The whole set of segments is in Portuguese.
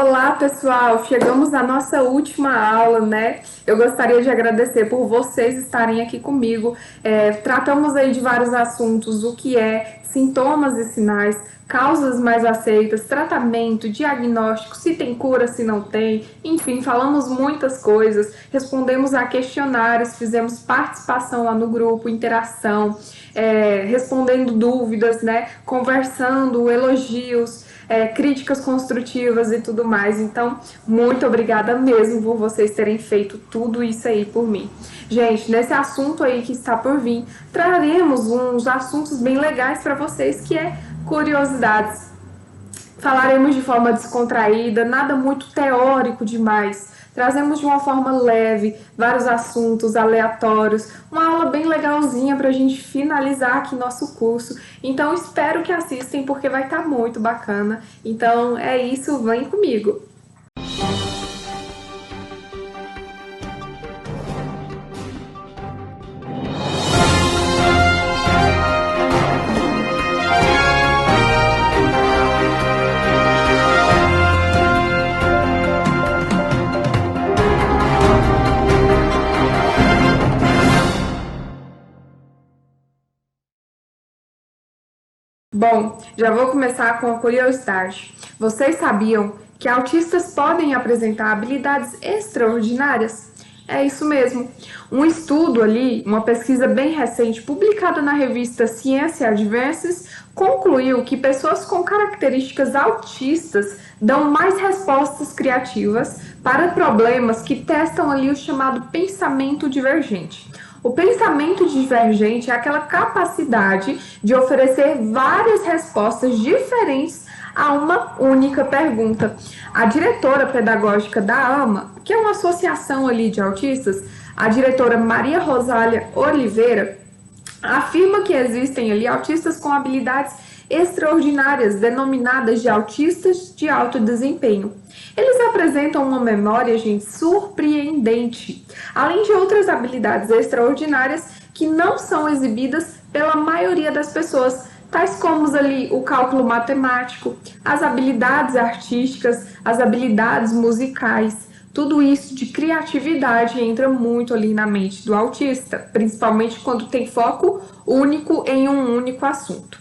Olá, pessoal! Chegamos à nossa última aula, né? Eu gostaria de agradecer por vocês estarem aqui comigo. Tratamos aí de vários assuntos, o que é sintomas e sinais, causas mais aceitas, tratamento, diagnóstico, se tem cura, se não tem, enfim, falamos muitas coisas, respondemos a questionários, fizemos participação lá no grupo, interação, respondendo dúvidas, né? Conversando, elogios, críticas construtivas e tudo mais. Então, muito obrigada mesmo por vocês terem feito tudo isso aí por mim. Gente, nesse assunto aí que está por vir, traremos uns assuntos bem legais para vocês, que é curiosidades. Falaremos de forma descontraída, nada muito teórico demais. Trazemos de uma forma leve vários assuntos aleatórios, uma aula bem legalzinha para a gente finalizar aqui nosso curso. Então espero que assistem porque vai estar muito bacana. Então é isso, vem comigo! Bom, já vou começar com a curiosidade. Vocês sabiam que autistas podem apresentar habilidades extraordinárias? É isso mesmo. Um estudo ali, uma pesquisa bem recente, publicada na revista Science Advances, concluiu que pessoas com características autistas dão mais respostas criativas para problemas que testam ali o chamado pensamento divergente. O pensamento divergente é aquela capacidade de oferecer várias respostas diferentes a uma única pergunta. A diretora pedagógica da AMA, que é uma associação ali de autistas, a diretora Maria Rosália Oliveira, afirma que existem ali autistas com habilidades extraordinárias, denominadas de autistas de alto desempenho. Eles apresentam uma memória, gente, surpreendente, além de outras habilidades extraordinárias que não são exibidas pela maioria das pessoas, tais como ali o cálculo matemático, as habilidades artísticas, as habilidades musicais. Tudo isso de criatividade entra muito ali na mente do autista, principalmente quando tem foco único em um único assunto.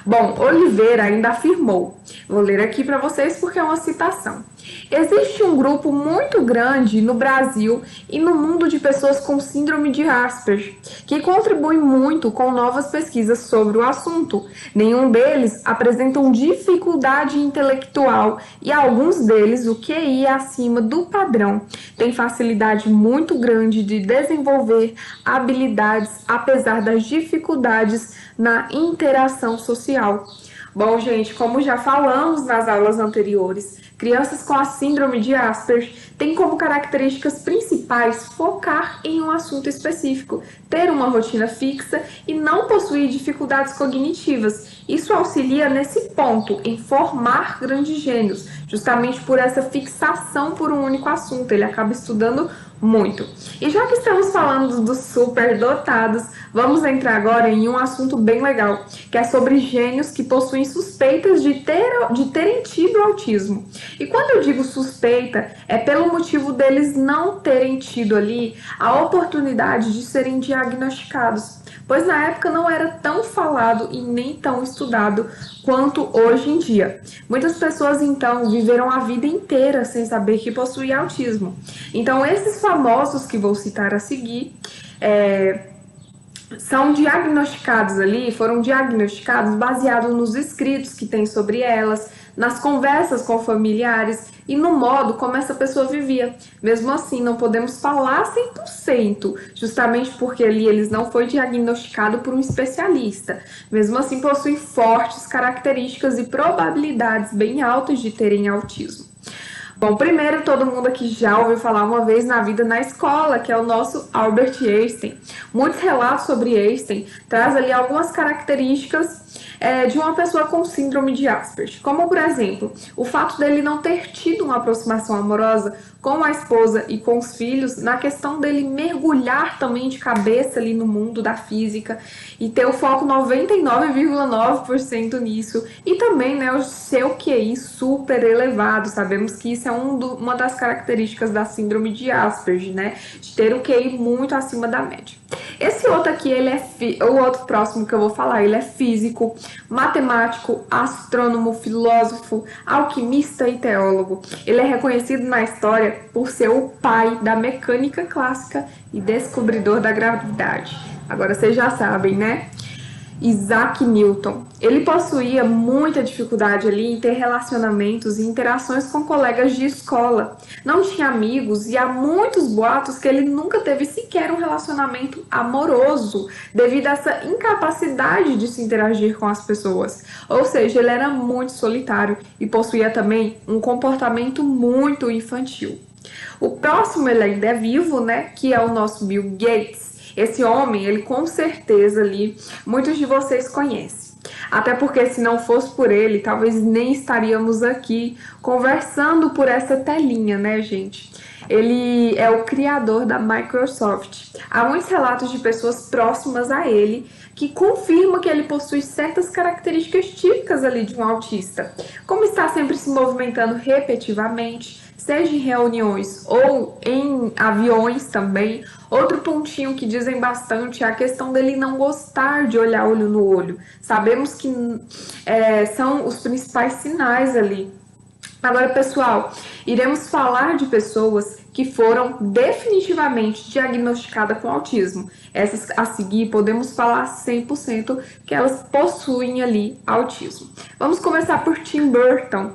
Bom, Oliveira ainda afirmou, vou ler aqui para vocês porque é uma citação. Existe um grupo muito grande no Brasil e no mundo de pessoas com síndrome de Asperger, que contribuem muito com novas pesquisas sobre o assunto. Nenhum deles apresentam dificuldade intelectual e alguns deles o QI é acima do padrão. Tem facilidade muito grande de desenvolver habilidades apesar das dificuldades na interação social. Bom, gente, como já falamos nas aulas anteriores, crianças com a síndrome de Asperger têm como características principais focar em um assunto específico, ter uma rotina fixa e não possuir dificuldades cognitivas. Isso auxilia nesse ponto, em formar grandes gênios, justamente por essa fixação por um único assunto. Ele acaba estudando muito. E já que estamos falando dos superdotados, vamos entrar agora em um assunto bem legal, que é sobre gênios que possuem suspeitas de terem tido autismo. E quando eu digo suspeita, é pelo motivo deles não terem tido ali a oportunidade de serem diagnosticados, pois na época não era tão falado e nem tão estudado quanto hoje em dia. Muitas pessoas, então, viveram a vida inteira sem saber que possuía autismo. Então, esses famosos que vou citar a seguir, são diagnosticados ali, foram diagnosticados baseados nos escritos que tem sobre elas, nas conversas com familiares e no modo como essa pessoa vivia. Mesmo assim, não podemos falar 100%, justamente porque ali eles não foi diagnosticado por um especialista. Mesmo assim, possuem fortes características e probabilidades bem altas de terem autismo. Bom, primeiro, todo mundo aqui já ouviu falar uma vez na vida na escola, que é o nosso Albert Einstein. Muitos relatos sobre Einstein trazem ali algumas características de uma pessoa com síndrome de Asperger. Como, por exemplo, o fato dele não ter tido uma aproximação amorosa com a esposa e com os filhos, na questão dele mergulhar também de cabeça ali no mundo da física e ter o foco 99,9% nisso, e também, né, o seu QI super elevado. Sabemos que isso é uma das características da síndrome de Asperger, né, de ter o QI muito acima da média. Esse outro aqui, o outro próximo que eu vou falar, ele é físico, matemático, astrônomo, filósofo, alquimista e teólogo. Ele é reconhecido na história por ser o pai da mecânica clássica e descobridor da gravidade. Agora vocês já sabem, né? Isaac Newton. Ele possuía muita dificuldade ali em ter relacionamentos e interações com colegas de escola. Não tinha amigos e há muitos boatos que ele nunca teve sequer um relacionamento amoroso devido a essa incapacidade de se interagir com as pessoas. Ou seja, ele era muito solitário e possuía também um comportamento muito infantil. O próximo, ele ainda é vivo, né? Que é o nosso Bill Gates. Esse homem, ele com certeza ali, muitos de vocês conhecem. Até porque se não fosse por ele, talvez nem estaríamos aqui conversando por essa telinha, né, gente? Ele é o criador da Microsoft. Há muitos relatos de pessoas próximas a ele que confirmam que ele possui certas características típicas ali de um autista, como estar sempre se movimentando repetitivamente, seja em reuniões ou em aviões também. Outro pontinho que dizem bastante é a questão dele não gostar de olhar olho no olho. Sabemos que são os principais sinais ali. Agora, pessoal, iremos falar de pessoas que foram definitivamente diagnosticadas com autismo. Essas a seguir podemos falar 100% que elas possuem ali autismo. Vamos começar por Tim Burton.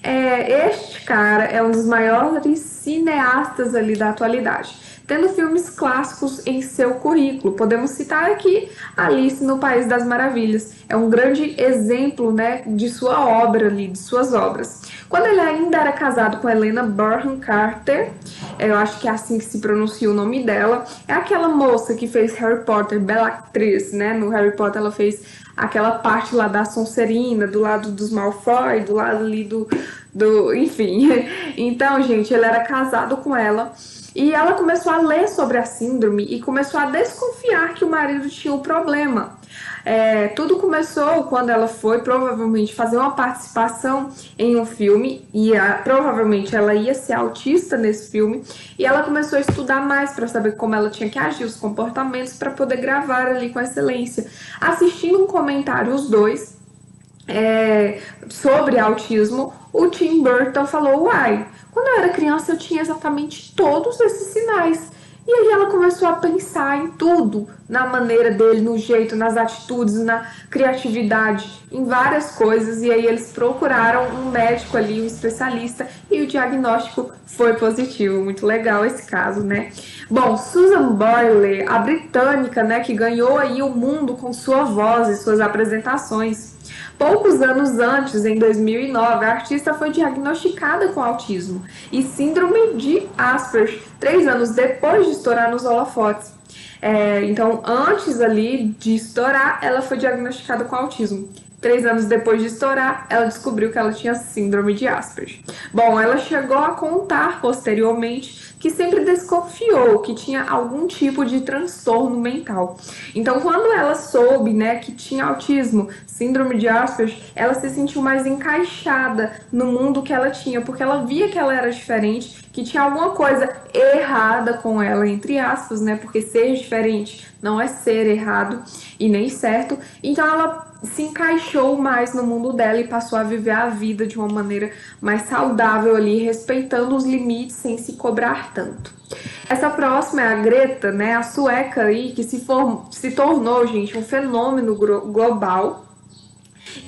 Este cara é um dos maiores cineastas ali da atualidade, tendo filmes clássicos em seu currículo. Podemos citar aqui Alice no País das Maravilhas. É um grande exemplo, né, de sua obra ali, de suas obras. Quando ele ainda era casado com Helena Bonham Carter, eu acho que é assim que se pronuncia o nome dela, é aquela moça que fez Harry Potter, bela atriz, né? No Harry Potter ela fez aquela parte lá da Sonserina, do lado dos Malfoy, do lado ali enfim. Então, gente, ele era casado com ela. E ela começou a ler sobre a síndrome e começou a desconfiar que o marido tinha um problema. Tudo começou quando ela foi provavelmente fazer uma participação em um filme e provavelmente ela ia ser autista nesse filme, e ela começou a estudar mais para saber como ela tinha que agir, os comportamentos, para poder gravar ali com excelência. Assistindo um comentário, os dois, sobre autismo, o Tim Burton falou: uai, quando eu era criança eu tinha exatamente todos esses sinais. E aí ela começou a pensar em tudo, na maneira dele, no jeito, nas atitudes, na criatividade, em várias coisas. E aí eles procuraram um médico ali, um especialista, e o diagnóstico foi positivo. Muito legal esse caso, né? Bom, Susan Boyle, a britânica, né, que ganhou aí o mundo com sua voz e suas apresentações. Poucos anos antes, em 2009, a artista foi diagnosticada com autismo e síndrome de Asperger, 3 anos depois de estourar nos holofotes. Então, antes ali de estourar, ela foi diagnosticada com autismo. 3 anos depois de estourar, ela descobriu que ela tinha síndrome de Asperger. Bom, ela chegou a contar posteriormente que sempre desconfiou que tinha algum tipo de transtorno mental. Então, quando ela soube, né, que tinha autismo, síndrome de Asperger, ela se sentiu mais encaixada no mundo que ela tinha, porque ela via que ela era diferente, que tinha alguma coisa errada com ela, entre aspas, né, porque ser diferente não é ser errado e nem certo. Então, ela se encaixou mais no mundo dela e passou a viver a vida de uma maneira mais saudável ali, respeitando os limites sem se cobrar tanto. Essa próxima é a Greta, né, a sueca aí, que se tornou, gente, um fenômeno global,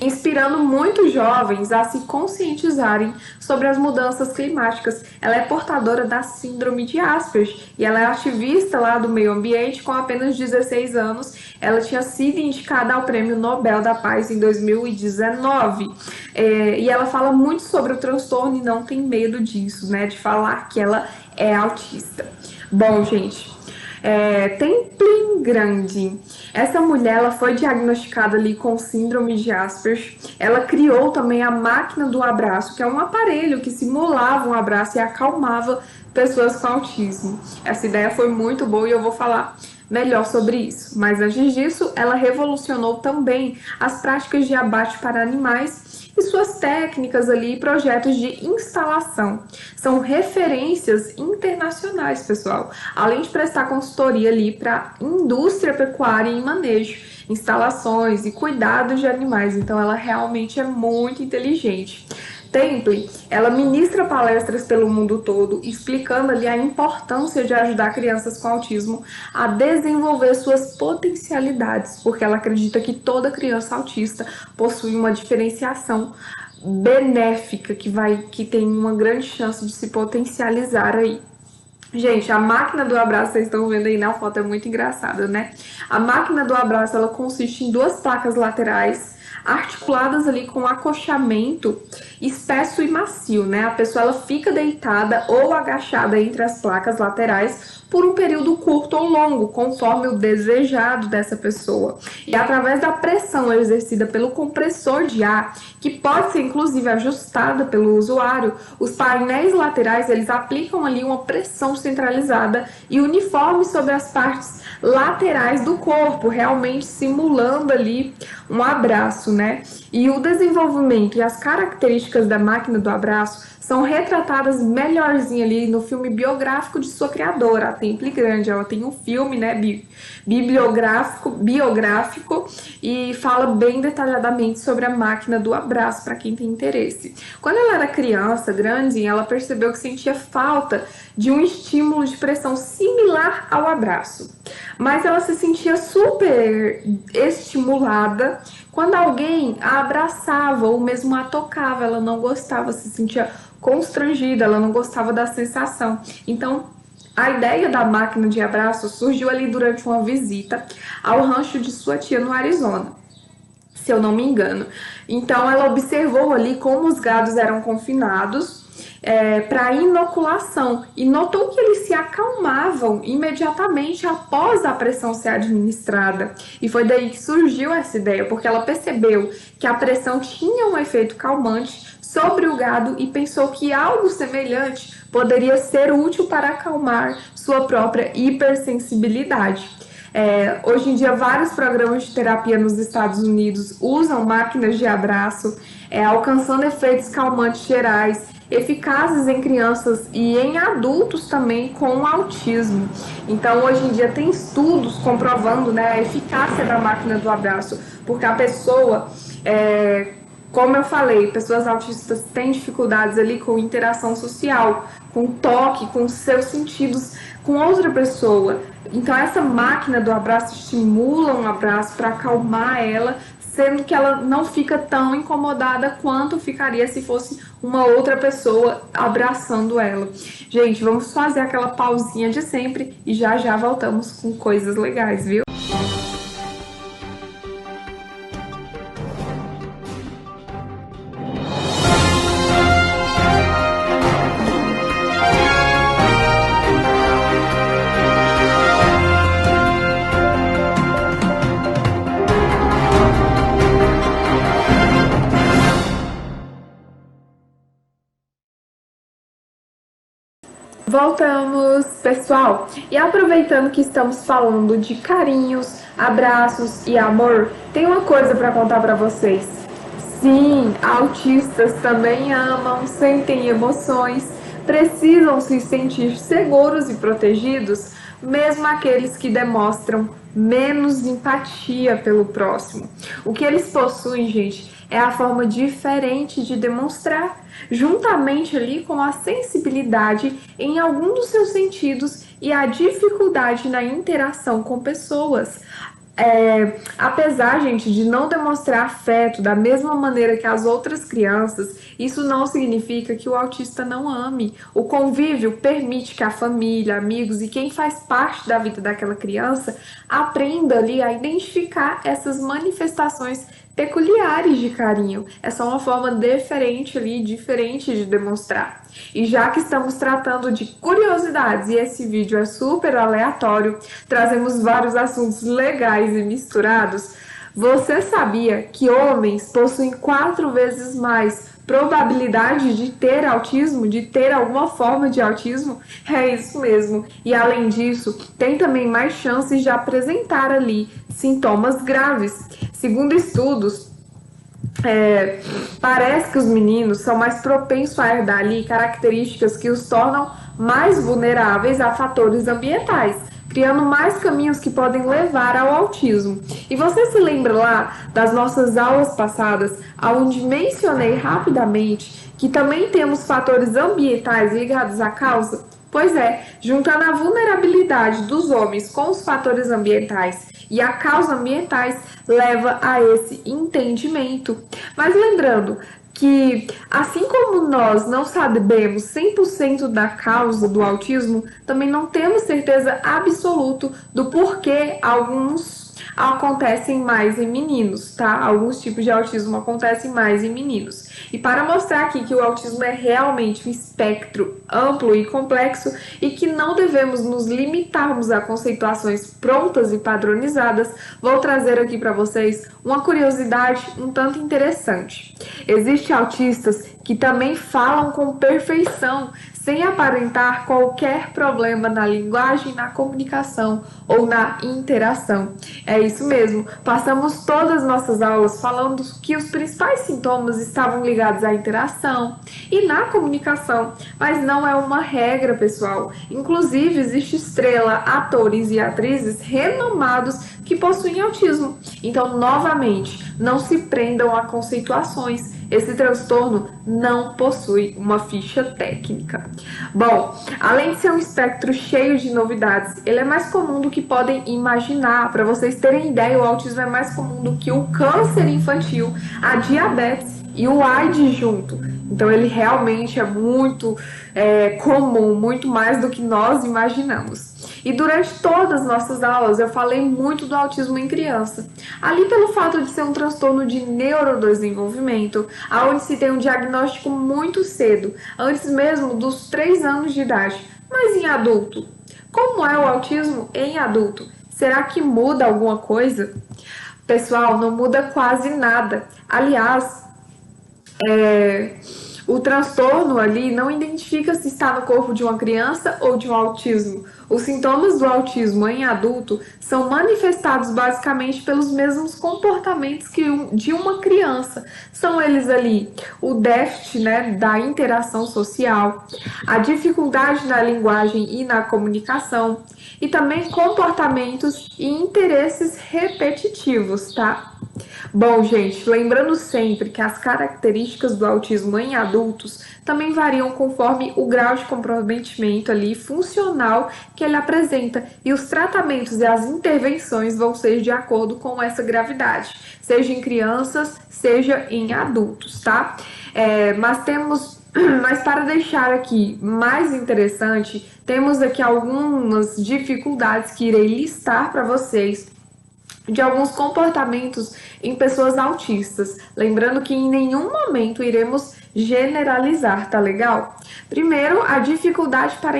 inspirando muitos jovens a se conscientizarem sobre as mudanças climáticas. Ela é portadora da síndrome de Asperger e ela é ativista lá do meio ambiente. Com apenas 16 anos, ela tinha sido indicada ao Prêmio Nobel da Paz em 2019. E ela fala muito sobre o transtorno e não tem medo disso, né, de falar que ela é autista. Bom, gente, Templin Grandin. Essa mulher, ela foi diagnosticada ali com síndrome de Asperger. Ela criou também a máquina do abraço, que é um aparelho que simulava um abraço e acalmava pessoas com autismo. Essa ideia foi muito boa e eu vou falar melhor sobre isso. Mas antes disso, ela revolucionou também as práticas de abate para animais e suas técnicas ali e projetos de instalação. São referências internacionais, pessoal. Além de prestar consultoria ali para indústria pecuária e manejo, instalações e cuidados de animais. Então ela realmente é muito inteligente. Temple, ela ministra palestras pelo mundo todo, explicando ali a importância de ajudar crianças com autismo a desenvolver suas potencialidades, porque ela acredita que toda criança autista possui uma diferenciação benéfica que tem uma grande chance de se potencializar aí. Gente, a máquina do abraço, vocês estão vendo aí na foto, é muito engraçada, né? A máquina do abraço, ela consiste em duas placas laterais articuladas ali com acochamento espesso e macio, né? A pessoa ela fica deitada ou agachada entre as placas laterais por um período curto ou longo, conforme o desejado dessa pessoa. E através da pressão exercida pelo compressor de ar, que pode ser inclusive ajustada pelo usuário, os painéis laterais eles aplicam ali uma pressão centralizada e uniforme sobre as partes laterais do corpo, realmente simulando ali um abraço, né? E o desenvolvimento e as características da máquina do abraço são retratadas melhorzinho ali no filme biográfico de sua criadora, a Temple Grandin. Ela tem um filme, né, biográfico e fala bem detalhadamente sobre a máquina do abraço para quem tem interesse. Quando ela era criança, Grandin, ela percebeu que sentia falta de um estímulo de pressão similar ao abraço, mas ela se sentia super estimulada quando alguém a abraçava ou mesmo a tocava. Ela não gostava, se sentia constrangida, ela não gostava da sensação. Então, a ideia da máquina de abraço surgiu ali durante uma visita ao rancho de sua tia no Arizona, se eu não me engano. Então, ela observou ali como os gados eram confinados para inoculação e notou que eles se acalmavam imediatamente após a pressão ser administrada. E foi daí que surgiu essa ideia, porque ela percebeu que a pressão tinha um efeito calmante sobre o gado e pensou que algo semelhante poderia ser útil para acalmar sua própria hipersensibilidade. Hoje em dia, vários programas de terapia nos Estados Unidos usam máquinas de abraço, alcançando efeitos calmantes gerais, eficazes em crianças e em adultos também com autismo. Então, hoje em dia, tem estudos comprovando, né, a eficácia da máquina do abraço, porque a pessoa, como eu falei, pessoas autistas têm dificuldades ali com interação social, com toque, com seus sentidos com outra pessoa. Então essa máquina do abraço estimula um abraço para acalmar ela, sendo que ela não fica tão incomodada quanto ficaria se fosse uma outra pessoa abraçando ela. Gente, vamos fazer aquela pausinha de sempre e já já voltamos com coisas legais, viu? Voltamos, pessoal! E aproveitando que estamos falando de carinhos, abraços e amor, tem uma coisa para contar para vocês. Sim, autistas também amam, sentem emoções, precisam se sentir seguros e protegidos, mesmo aqueles que demonstram menos empatia pelo próximo. O que eles possuem, gente, é a forma diferente de demonstrar, juntamente ali com a sensibilidade em algum dos seus sentidos e a dificuldade na interação com pessoas. Apesar, gente, de não demonstrar afeto da mesma maneira que as outras crianças, isso não significa que o autista não ame. O convívio permite que a família, amigos e quem faz parte da vida daquela criança aprenda ali a identificar essas manifestações peculiares de carinho. É só uma forma diferente ali, diferente de demonstrar. E já que estamos tratando de curiosidades e esse vídeo é super aleatório, trazemos vários assuntos legais e misturados. Você sabia que homens possuem 4 vezes mais probabilidade de ter autismo, de ter alguma forma de autismo? É isso mesmo. E além disso, tem também mais chances de apresentar ali sintomas graves. Segundo estudos, parece que os meninos são mais propensos a herdar ali características que os tornam mais vulneráveis a fatores ambientais, criando mais caminhos que podem levar ao autismo. E você se lembra lá das nossas aulas passadas, onde mencionei rapidamente que também temos fatores ambientais ligados à causa? Pois é, juntando a vulnerabilidade dos homens com os fatores ambientais e a causa ambientais leva a esse entendimento. Mas lembrando que, assim como nós não sabemos 100% da causa do autismo, também não temos certeza absoluta do porquê alguns acontecem mais em meninos, tá? Alguns tipos de autismo acontecem mais em meninos. E para mostrar aqui que o autismo é realmente um espectro amplo e complexo e que não devemos nos limitarmos a conceituações prontas e padronizadas, vou trazer aqui para vocês uma curiosidade um tanto interessante. Existem autistas que também falam com perfeição, sem aparentar qualquer problema na linguagem, na comunicação ou na interação. É isso mesmo, passamos todas as nossas aulas falando que os principais sintomas estavam ligados à interação e na comunicação, mas não é uma regra, pessoal. Inclusive, existe estrela, atores e atrizes renomados que possuem autismo. Então, novamente, não se prendam a conceituações. Esse transtorno não possui uma ficha técnica. Bom, além de ser um espectro cheio de novidades, ele é mais comum do que podem imaginar. Para vocês terem ideia, o autismo é mais comum do que o câncer infantil, a diabetes e o AIDS junto. Então ele realmente é muito comum, muito mais do que nós imaginamos. E durante todas as nossas aulas eu falei muito do autismo em criança. Ali pelo fato de ser um transtorno de neurodesenvolvimento, onde se tem um diagnóstico muito cedo, antes mesmo dos 3 anos de idade. Mas em adulto, como é o autismo em adulto? Será que muda alguma coisa? Pessoal, não muda quase nada. Aliás, o transtorno ali não identifica se está no corpo de uma criança ou de um autismo. Os sintomas do autismo em adulto são manifestados basicamente pelos mesmos comportamentos que de uma criança. São eles ali o déficit, né, da interação social, a dificuldade na linguagem e na comunicação, e também comportamentos e interesses repetitivos, tá? Bom, gente, lembrando sempre que as características do autismo em adultos também variam conforme o grau de comprometimento ali funcional que ele apresenta, e os tratamentos e as intervenções vão ser de acordo com essa gravidade, seja em crianças, seja em adultos, tá? Mas para deixar aqui mais interessante, temos aqui algumas dificuldades que irei listar para vocês de alguns comportamentos em pessoas autistas. Lembrando que em nenhum momento iremos generalizar, tá legal? Primeiro, a dificuldade para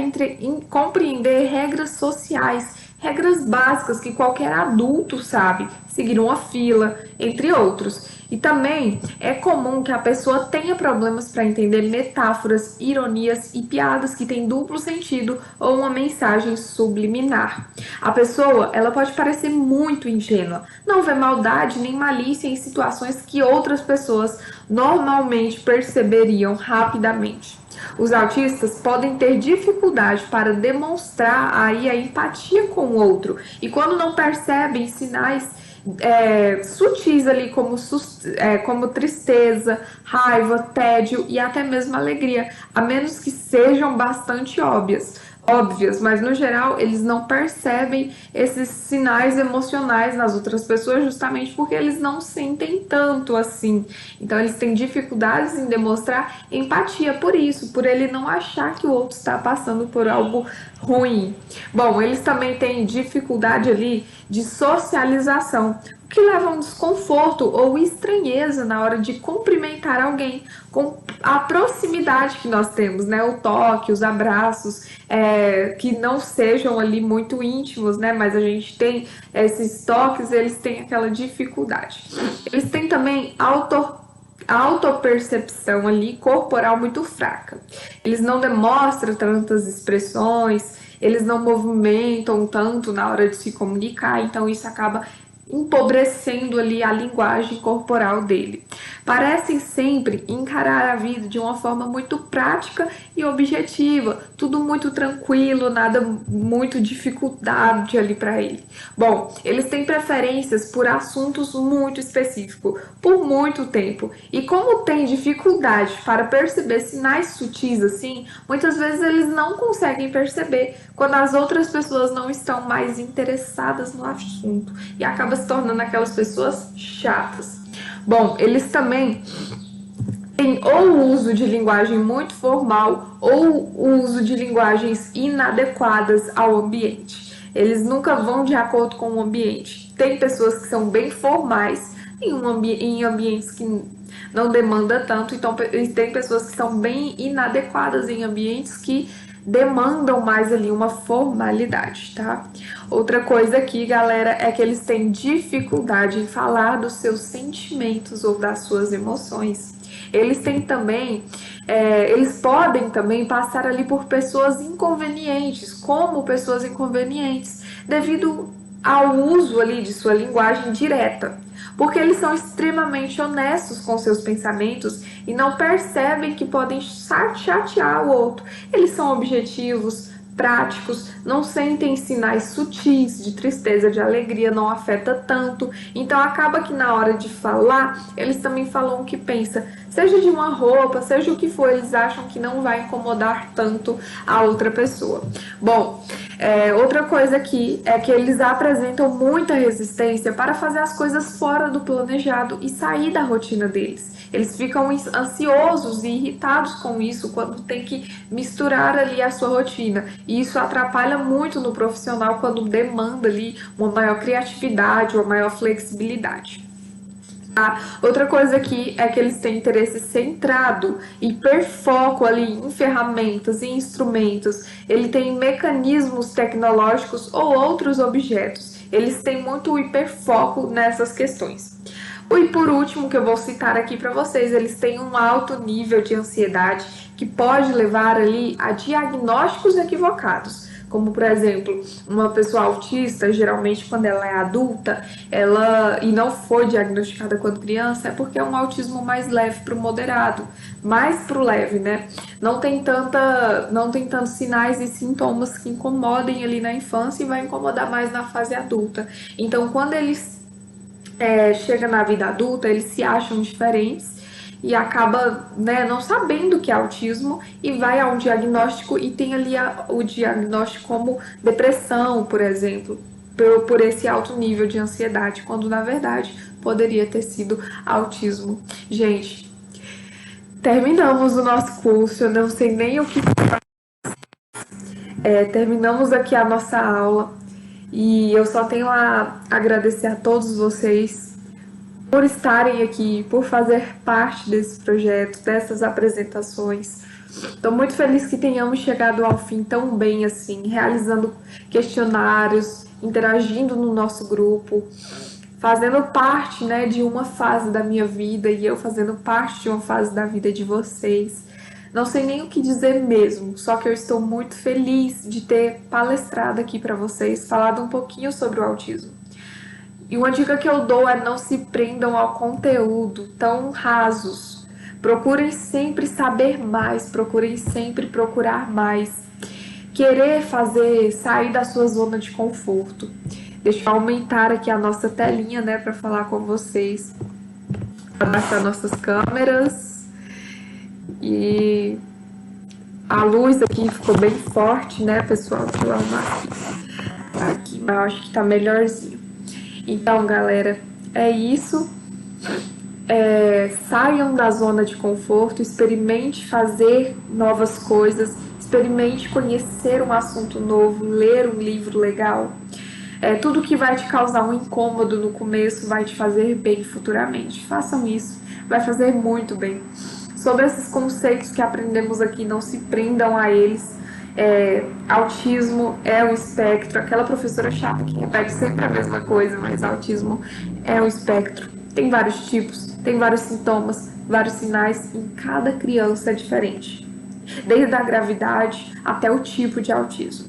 compreender regras sociais, regras básicas que qualquer adulto sabe, seguir uma fila, entre outros. E também é comum que a pessoa tenha problemas para entender metáforas, ironias e piadas que têm duplo sentido ou uma mensagem subliminar. A pessoa, ela pode parecer muito ingênua, não vê maldade nem malícia em situações que outras pessoas normalmente perceberiam rapidamente. Os autistas podem ter dificuldade para demonstrar aí a empatia com o outro, e quando não percebem sinais sutis ali como tristeza, raiva, tédio e até mesmo alegria, a menos que sejam bastante óbvias, mas no geral eles não percebem esses sinais emocionais nas outras pessoas justamente porque eles não sentem tanto assim. Então eles têm dificuldades em demonstrar empatia por isso, por ele não achar que o outro está passando por algo ruim. Bom, eles também têm dificuldade ali de socialização, que leva a um desconforto ou estranheza na hora de cumprimentar alguém, com a proximidade que nós temos, né? O toque, os abraços, que não sejam ali muito íntimos, né? Mas a gente tem esses toques, eles têm aquela dificuldade. Eles têm também autopercepção ali corporal muito fraca. Eles não demonstram tantas expressões, eles não movimentam tanto na hora de se comunicar, então isso acaba empobrecendo ali a linguagem corporal dele. Parecem sempre encarar a vida de uma forma muito prática e objetiva, tudo muito tranquilo, nada muito dificuldade ali para ele. Bom, eles têm preferências por assuntos muito específicos, por muito tempo, e como tem dificuldade para perceber sinais sutis assim, muitas vezes eles não conseguem perceber quando as outras pessoas não estão mais interessadas no assunto e acaba se tornando aquelas pessoas chatas. Bom, eles também têm ou o uso de linguagem muito formal ou o uso de linguagens inadequadas ao ambiente. Eles nunca vão de acordo com o ambiente. Tem pessoas que são bem formais em ambientes que não demanda tanto, então tem pessoas que são bem inadequadas em ambientes que demandam mais ali uma formalidade, tá? Outra coisa aqui, galera, é que eles têm dificuldade em falar dos seus sentimentos ou das suas emoções. Eles têm também, eles podem também passar ali por pessoas inconvenientes, como pessoas inconvenientes, devido ao uso ali de sua linguagem direta, porque eles são extremamente honestos com seus pensamentos e não percebem que podem chatear o outro. Eles são objetivos, práticos, não sentem sinais sutis de tristeza, de alegria, não afeta tanto. Então acaba que na hora de falar, eles também falam o que pensa, seja de uma roupa, seja o que for, eles acham que não vai incomodar tanto a outra pessoa. Bom, outra coisa aqui é que eles apresentam muita resistência para fazer as coisas fora do planejado e sair da rotina deles. Eles ficam ansiosos e irritados com isso quando tem que misturar ali a sua rotina. E isso atrapalha muito no profissional quando demanda ali uma maior criatividade, uma maior flexibilidade. Outra coisa aqui é que eles têm interesse centrado, hiperfoco ali em ferramentas e instrumentos. Ele tem mecanismos tecnológicos ou outros objetos. Eles têm muito hiperfoco nessas questões. E por último, que eu vou citar aqui para vocês, eles têm um alto nível de ansiedade que pode levar ali a diagnósticos equivocados. Como, por exemplo, uma pessoa autista, geralmente quando ela é adulta, e não foi diagnosticada quando criança, é porque é um autismo mais leve para o moderado, mais para o leve, né? Não tem tantos sinais e sintomas que incomodem ali na infância e vai incomodar mais na fase adulta. Então, quando eles chegam na vida adulta, eles se acham diferentes e acaba, né, não sabendo que é autismo e vai a um diagnóstico e tem ali o diagnóstico como depressão, por exemplo, por esse alto nível de ansiedade, quando na verdade poderia ter sido autismo. Gente, terminamos o nosso curso, eu não sei nem o que terminamos aqui a nossa aula e eu só tenho a agradecer a todos vocês por estarem aqui, por fazer parte desse projeto, dessas apresentações. Estou muito feliz que tenhamos chegado ao fim tão bem assim, realizando questionários, interagindo no nosso grupo, fazendo parte, né, de uma fase da minha vida e eu fazendo parte de uma fase da vida de vocês. Não sei nem o que dizer mesmo, só que eu estou muito feliz de ter palestrado aqui para vocês, falado um pouquinho sobre o autismo. E uma dica que eu dou é não se prendam ao conteúdo tão rasos. Procurem sempre saber mais, procurem sempre procurar mais. Querer sair da sua zona de conforto. Deixa eu aumentar aqui a nossa telinha, né, para falar com vocês. Abaixar nossas câmeras. E a luz aqui ficou bem forte, né, pessoal? Deixa eu arrumar aqui, mas eu acho que tá melhorzinho. Então, galera, é isso. Saiam da zona de conforto, experimente fazer novas coisas, experimente conhecer um assunto novo, ler um livro legal. Tudo que vai te causar um incômodo no começo vai te fazer bem futuramente. Façam isso, vai fazer muito bem. Sobre esses conceitos que aprendemos aqui, não se prendam a eles. Autismo é um espectro, aquela professora chata que repete sempre a mesma coisa, mas autismo é um espectro. Tem vários tipos, tem vários sintomas, vários sinais, e cada criança é diferente, desde a gravidade até o tipo de autismo.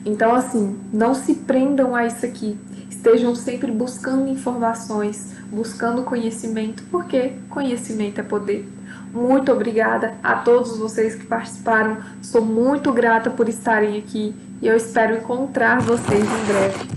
Então, assim, não se prendam a isso aqui. Estejam sempre buscando informações, buscando conhecimento, porque conhecimento é poder. Muito obrigada a todos vocês que participaram. Sou muito grata por estarem aqui e eu espero encontrar vocês em breve.